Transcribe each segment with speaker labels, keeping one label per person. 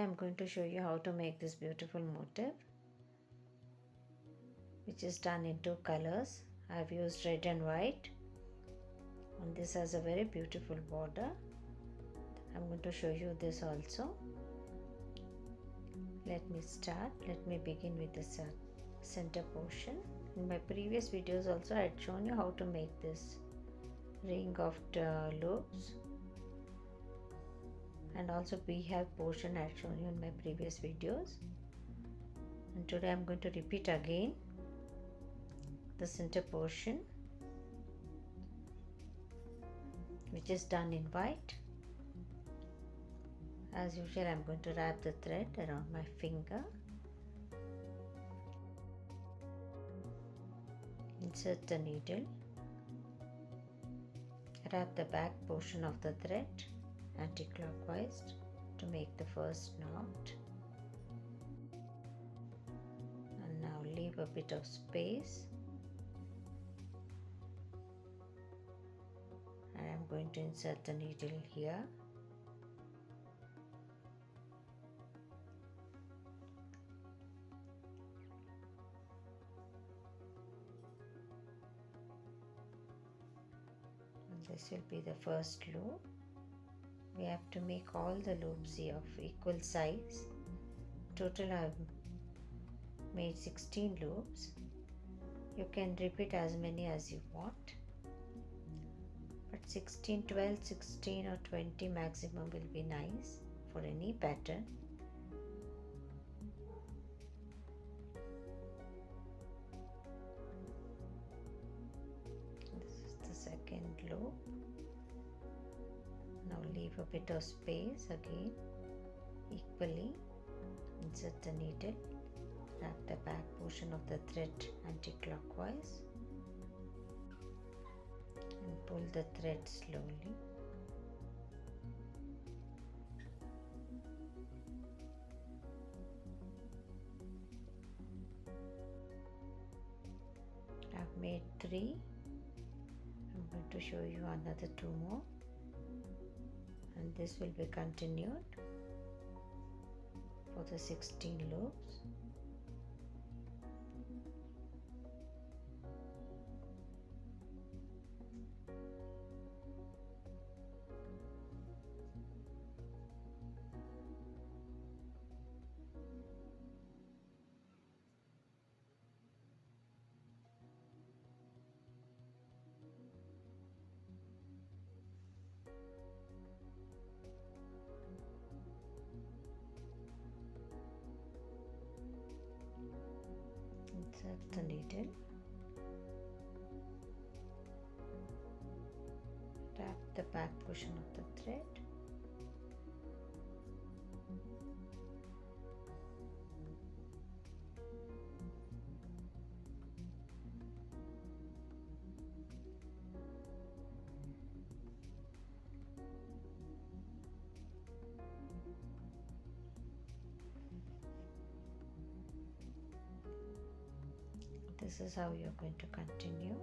Speaker 1: today I'm going to show you how to make this beautiful motif, which is done in two colors. I've used red and white, and this has a very beautiful border. I'm going to show you this also. Let me begin with the center portion. In my previous videos also I had shown you how to make this ring of loops, and also beehive portion I had shown you in my previous videos. And today I'm going to repeat again the center portion, which is done in white. As usual, I'm going to wrap the thread around my finger. Insert the needle. Wrap the back portion of the thread anti-clockwise to make the first knot. And now leave a bit of space. And I'm going to insert the needle here. This will be the first loop. We have to make all the loops here of equal size. Total I have made 16 loops. You can repeat as many as you want, but 16, 12, 16 or 20 maximum will be nice for any pattern. Second loop. Now leave a bit of space again equally. Insert the needle, wrap the back portion of the thread anti-clockwise and pull the thread slowly. I've made 3. I'm going to show you another 2 more, and this will be continued for the 16 loops. Insert the needle, wrap the back portion of the thread, this is how you're going to continue.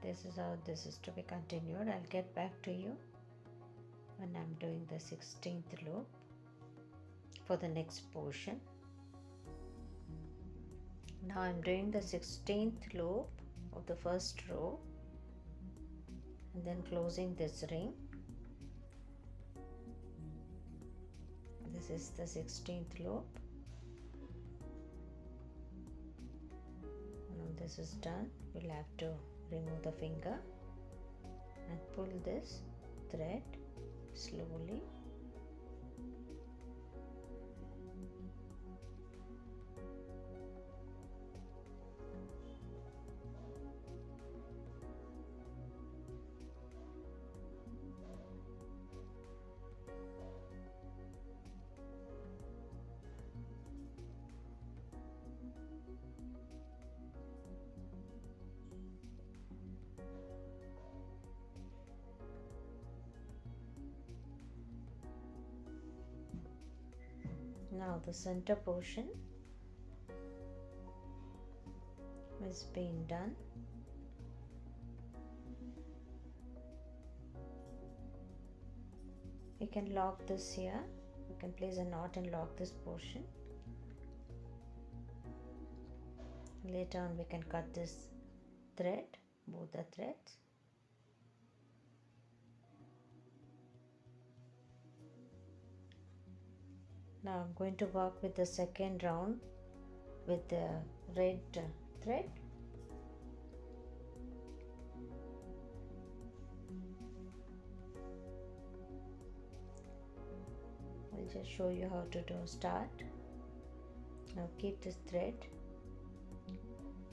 Speaker 1: This is how this is to be continued. I'll get back to you when I'm doing the 16th loop for the next portion. Now I'm doing the 16th loop of the first row and then closing this ring. This is the 16th loop. Now this is done. We'll have to remove the finger and pull this thread slowly. Now the center portion is being done. You can lock this here. You can place a knot and lock this portion. Later on we can cut this thread, both the threads. Now I'm going to work with the second round with the red thread. I'll just show you how to start. Now keep this thread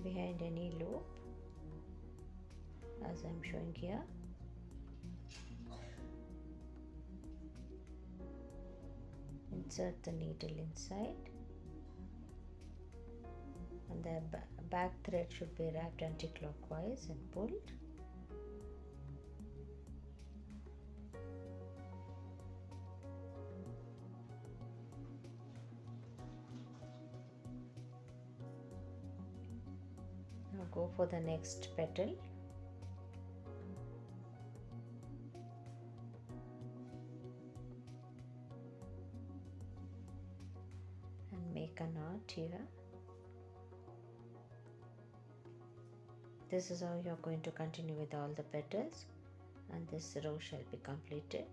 Speaker 1: behind any loop as I'm showing here. Insert the needle inside, and the back thread should be wrapped anti-clockwise and pulled. Now go for the next petal. Make a knot here. This is how you are going to continue with all the petals, and this row shall be completed.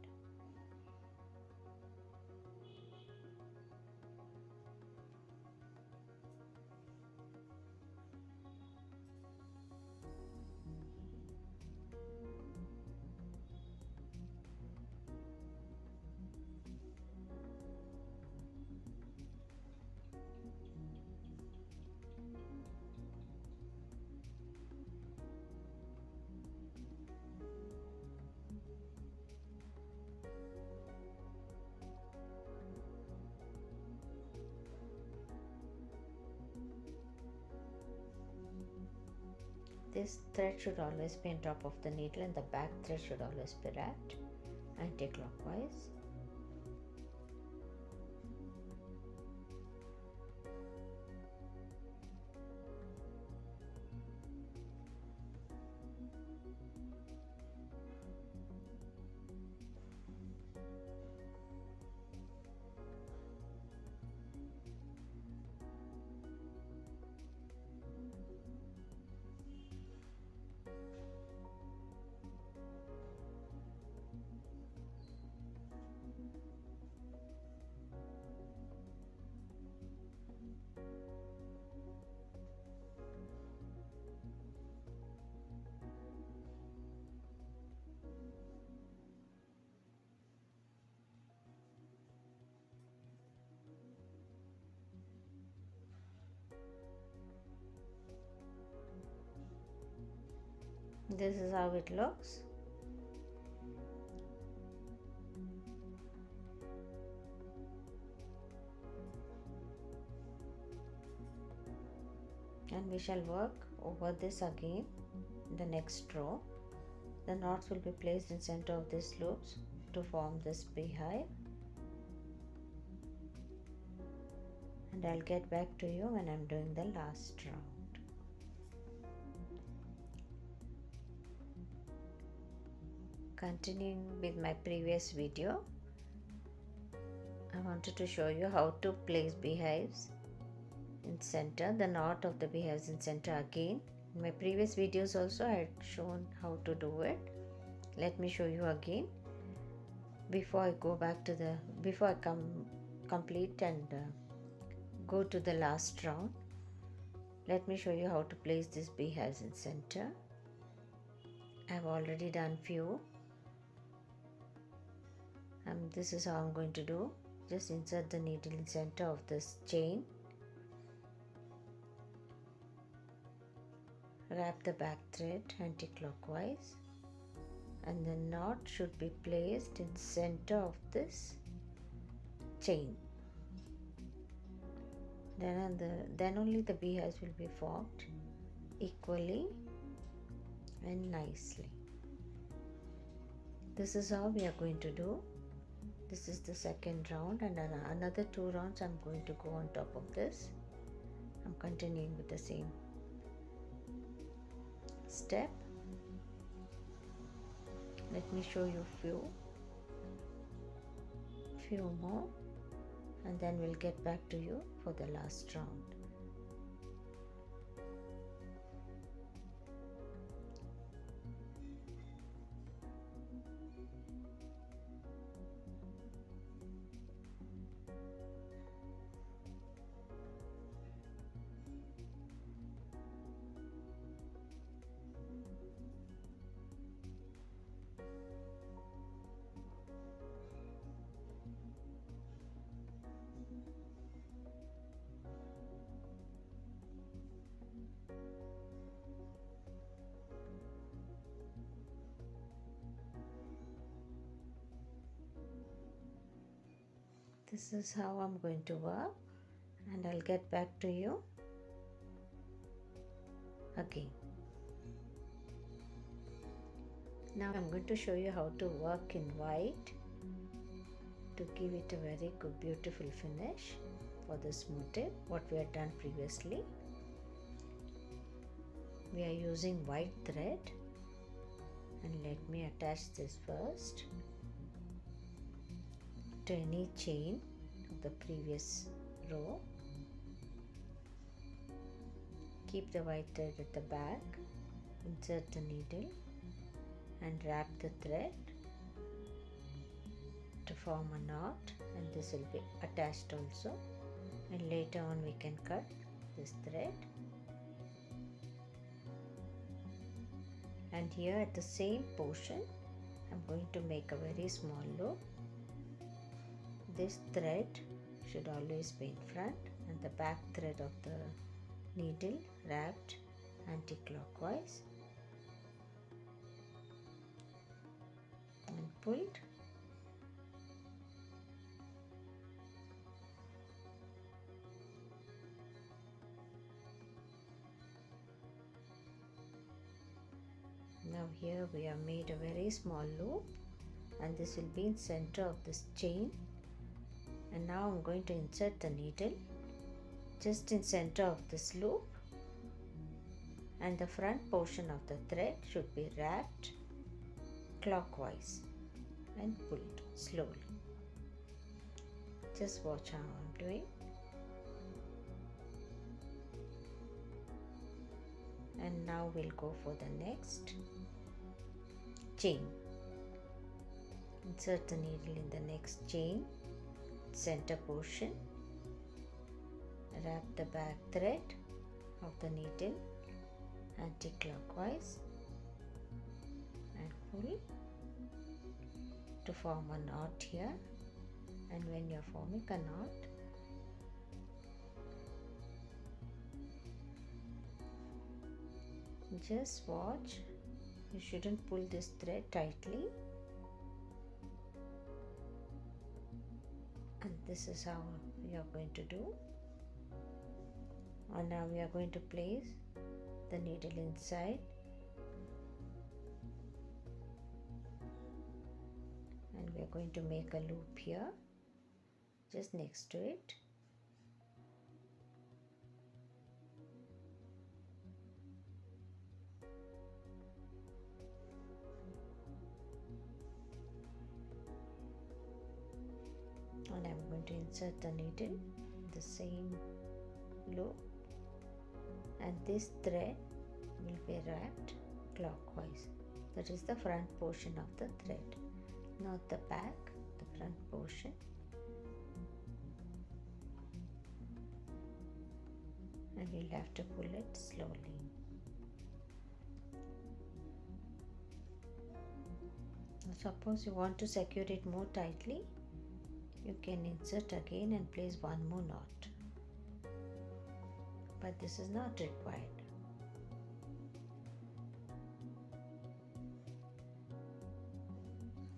Speaker 1: This thread should always be on top of the needle, and the back thread should always be wrapped anti-clockwise. This is how it looks. And we shall work over this again in the next row. The knots will be placed in center of these loops to form this beehive. And I'll get back to you when I'm doing the last round. Continuing with my previous video, I wanted to show you how to place beehives in center, the knot of the beehives in center again. In my previous videos also I had shown how to do it. Let me show you again before I go back to the, before I complete and go to the last round. Let me show you how to place these beehives in center. I have already done few. This is how I'm going to do. Just insert the needle in center of this chain. Wrap the back thread anti-clockwise, and the knot should be placed in center of this chain. Then only the beehives will be formed equally and nicely. This is how we are going to do. This is the second round, and another 2 rounds I'm going to go on top of this. I'm continuing with the same step. Let me show you few more, and then we'll get back to you for the last round. This is how I'm going to work, and I'll get back to you again. Now I'm going to show you how to work in white to give it a very good, beautiful finish for this motif, what we had done previously. We are using white thread, and let me attach this first to any chain of the previous row. Keep the white thread at the back, insert the needle and wrap the thread to form a knot, and this will be attached also, and later on we can cut this thread. And here at the same portion I'm going to make a very small loop. This thread should always be in front, and the back thread of the needle wrapped anti-clockwise and pulled. Now here we have made a very small loop, and this will be in center of this chain. And now I'm going to insert the needle just in center of this loop, and the front portion of the thread should be wrapped clockwise and pulled slowly. Just watch how I'm doing. And now we'll go for the next chain. Insert the needle in the next chain, center portion, wrap the back thread of the needle anti-clockwise and pull to form a knot here. And when you're forming a knot, just watch, you shouldn't pull this thread tightly, and this is how we are going to do. And now we are going to place the needle inside and we are going to make a loop here just next to it. And I'm going to insert the needle in the same loop, and this thread will be wrapped clockwise. That is the front portion of the thread, not the back, the front portion. And we'll have to pull it slowly. Suppose you want to secure it more tightly, you can insert again and place one more knot, but this is not required.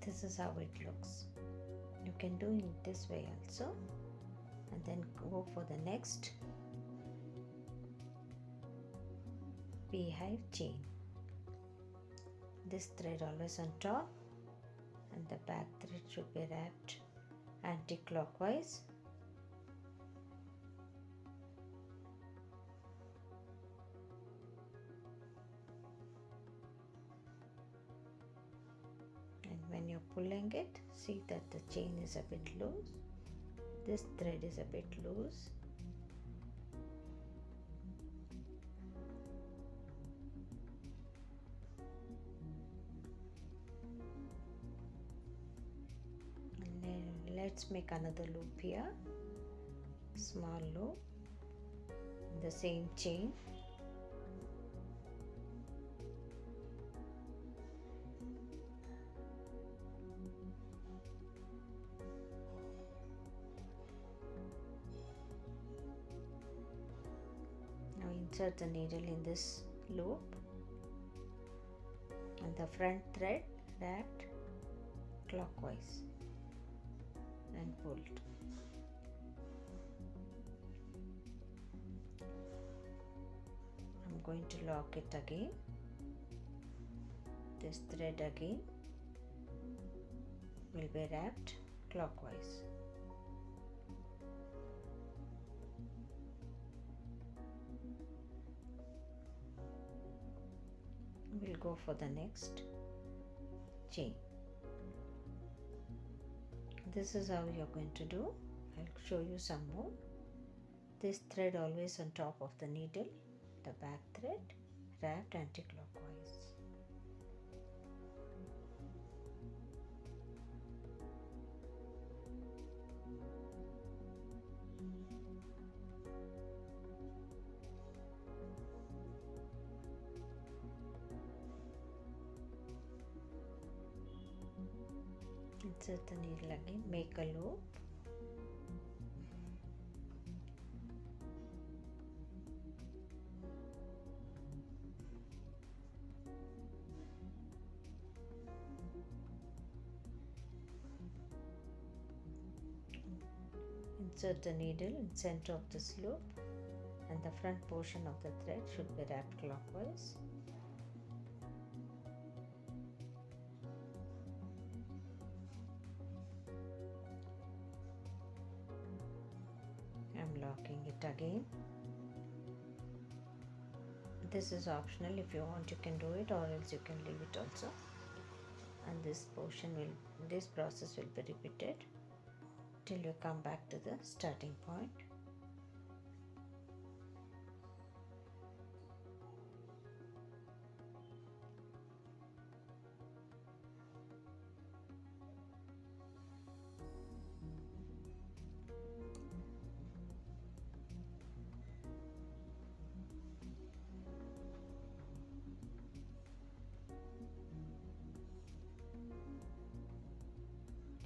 Speaker 1: This is how it looks. You can do it this way also, and then go for the next beehive chain. This thread always on top, and the back thread should be wrapped anti-clockwise. And when you're pulling it, see that the chain is a bit loose. This thread is a bit loose. Let's make another loop here, small loop, the same chain. Now insert the needle in this loop and the front thread wrapped clockwise and pulled. I'm going to lock it again. This thread again will be wrapped clockwise. We'll go for the next chain. This is how you're going to do. I'll show you some more. This thread always on top of the needle, the back thread wrapped anti-clockwise. Insert the needle again, make a loop. Insert the needle in center of this loop and the front portion of the thread should be wrapped clockwise. I'm locking it again. This is optional. If you want, you can do it, or else you can leave it also. And this process will be repeated till you come back to the starting point.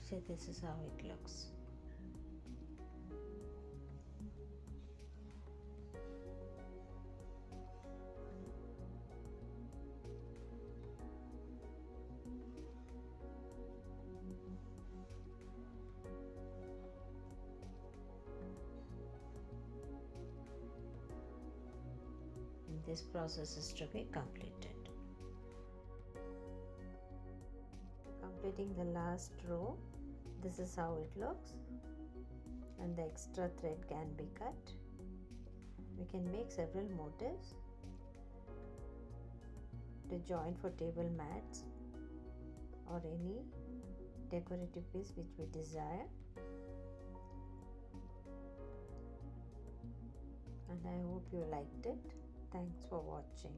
Speaker 1: See, this is how it looks. And this process is to be completed. Completing the last row, this is how it looks, and the extra thread can be cut. We can make several motifs to join for table mats or any decorative piece which we desire. And I hope you liked it. Thanks for watching.